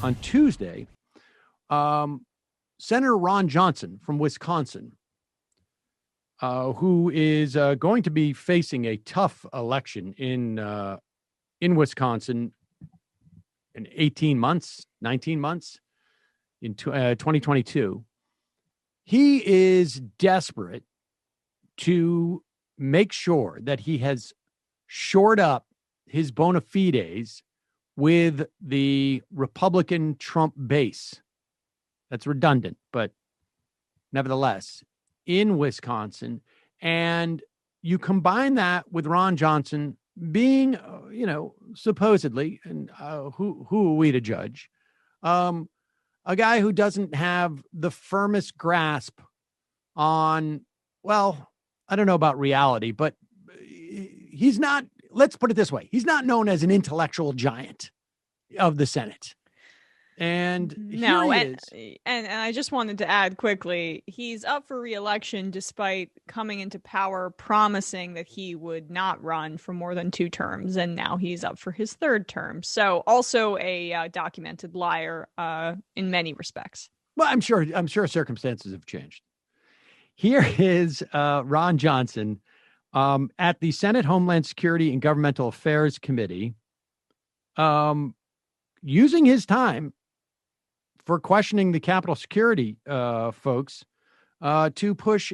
on Tuesday, Senator Ron Johnson from Wisconsin, who is going to be facing a tough election in Wisconsin in 18 months, 19 months, in 2022. He is desperate to make sure that he has shored up his bona fides with the Republican Trump base. That's redundant, but nevertheless, in Wisconsin. And you combine that with Ron Johnson being, supposedly, and who are we to judge, a guy who doesn't have the firmest grasp on, well, I don't know about reality, but he's not, let's put it this way, he's not known as an intellectual giant of the Senate. And no, and I just wanted to add quickly, he's up for re-election despite coming into power promising that he would not run for more than 2 terms, and now he's up for his 3rd term. So also a documented liar in many respects. Well, I'm sure circumstances have changed. Here is Ron Johnson at the Senate Homeland Security and Governmental Affairs Committee, using his time for questioning the Capitol security folks to push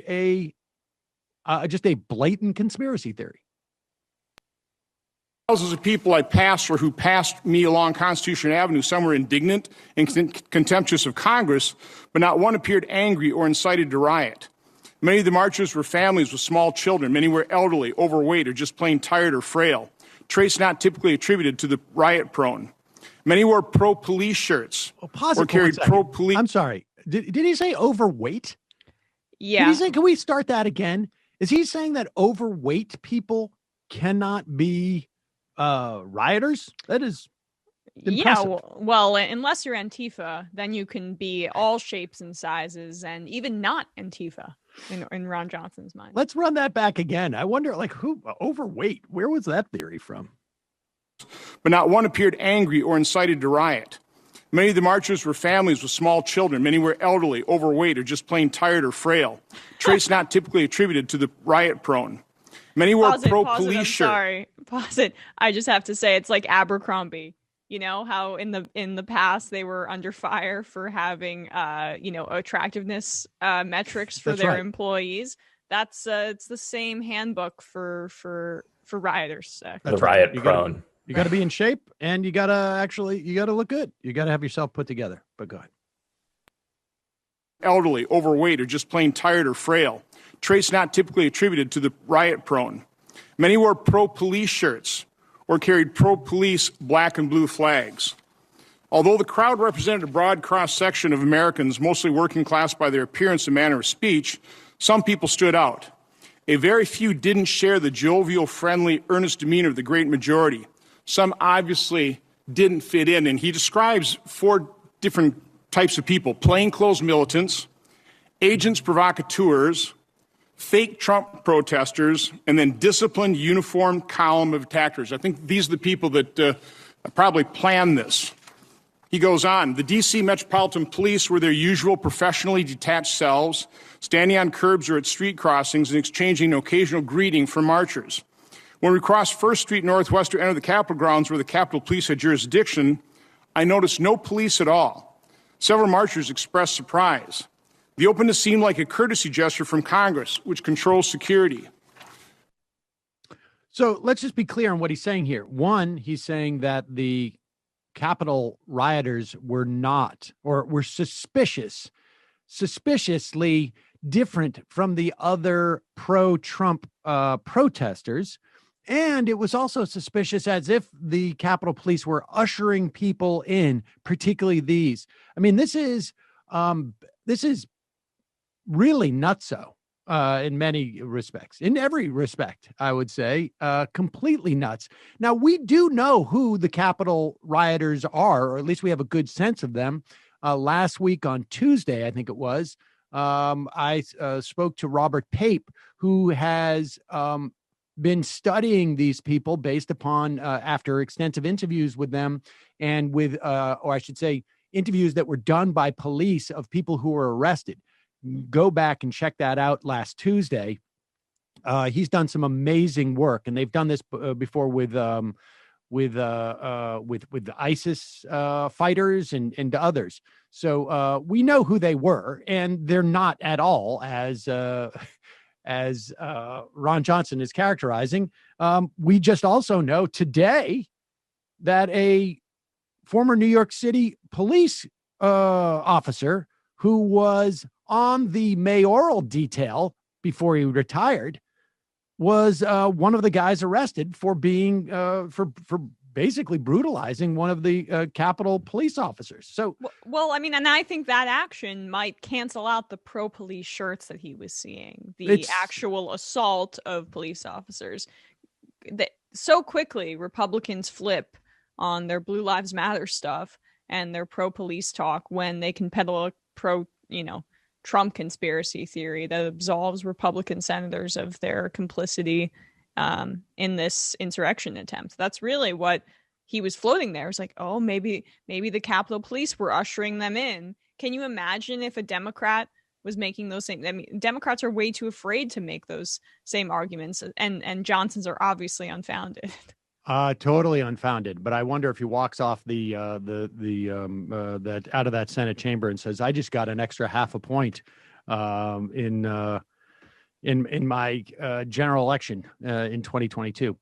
just a blatant conspiracy theory. Thousands of people I passed or who passed me along Constitution Avenue, some were indignant and contemptuous of Congress, but not one appeared angry or incited to riot. Many of the marchers were families with small children. Many were elderly, overweight, or just plain tired or frail, traits not typically attributed to the riot-prone. Many wore pro-police shirts or carried pro-police. I'm sorry. Did he say overweight? Yeah. Did he say, can we start that again? Is he saying that overweight people cannot be rioters? That is impressive. Yeah, well, unless you're Antifa, then you can be all shapes and sizes and even not Antifa in Ron Johnson's mind. Let's run that back again. I wonder, who overweight? Where was that theory from? But not one appeared angry or incited to riot. Many of the marchers were families with small children. Many were elderly, overweight, or just plain tired or frail, traits not typically attributed to the riot-prone. Many wore pro-police shirts. Sorry, pause it. I just have to say, it's like Abercrombie. You know how in the past they were under fire for having attractiveness metrics for their employees. That's it's the same handbook for rioters. The riot prone. You got to be in shape, and you got to look good. You got to have yourself put together. But go ahead. Elderly, overweight, or just plain tired or frail, traits not typically attributed to the riot-prone. Many wore pro-police shirts or carried pro-police black and blue flags. Although the crowd represented a broad cross-section of Americans, mostly working class by their appearance and manner of speech, some people stood out. A very few didn't share the jovial, friendly, earnest demeanor of the great majority. Some obviously didn't fit in, and he describes 4 different types of people: plainclothes militants, agents provocateurs, fake Trump protesters, and then disciplined, uniformed column of attackers. I think these are the people that probably planned this. He goes on, the D.C. Metropolitan Police were their usual professionally detached selves, standing on curbs or at street crossings and exchanging an occasional greeting from marchers. When we crossed 1st Street Northwest to enter the Capitol grounds where the Capitol Police had jurisdiction, I noticed no police at all. Several marchers expressed surprise. The openness seemed like a courtesy gesture from Congress, which controls security. So let's just be clear on what he's saying here. One, he's saying that the Capitol rioters were not, or were suspiciously different from the other pro-Trump protesters. And it was also suspicious, as if the Capitol Police were ushering people in, particularly these. I mean, this is really nutso in many respects. In every respect, I would say, completely nuts. Now, we do know who the Capitol rioters are, or at least we have a good sense of them. Last week on Tuesday, I think it was, I spoke to Robert Pape, who has been studying these people based upon, after extensive interviews with them and with, or I should say, interviews that were done by police of people who were arrested. Go back and check that out last Tuesday. He's done some amazing work, and they've done this before with the ISIS fighters and others. So we know who they were, and they're not at all as Ron Johnson is characterizing. We just also know today that a former New York City police officer who was on the mayoral detail before he retired was one of the guys arrested for being for basically brutalizing one of the Capitol police officers. So, well, I mean, and I think that action might cancel out the pro-police shirts that he was seeing, the actual assault of police officers. So quickly, Republicans flip on their Blue Lives Matter stuff and their pro-police talk when they can peddle a Trump conspiracy theory that absolves Republican senators of their complicity in this insurrection attempt. That's really what he was floating there. It's like, oh, maybe the Capitol Police were ushering them in. Can you imagine if a Democrat was making those same? I mean, Democrats are way too afraid to make those same arguments, and Johnson's are obviously unfounded. Totally unfounded. But I wonder if he walks off that out of that Senate chamber and says, "I just got an extra half a point in my general election in 2022."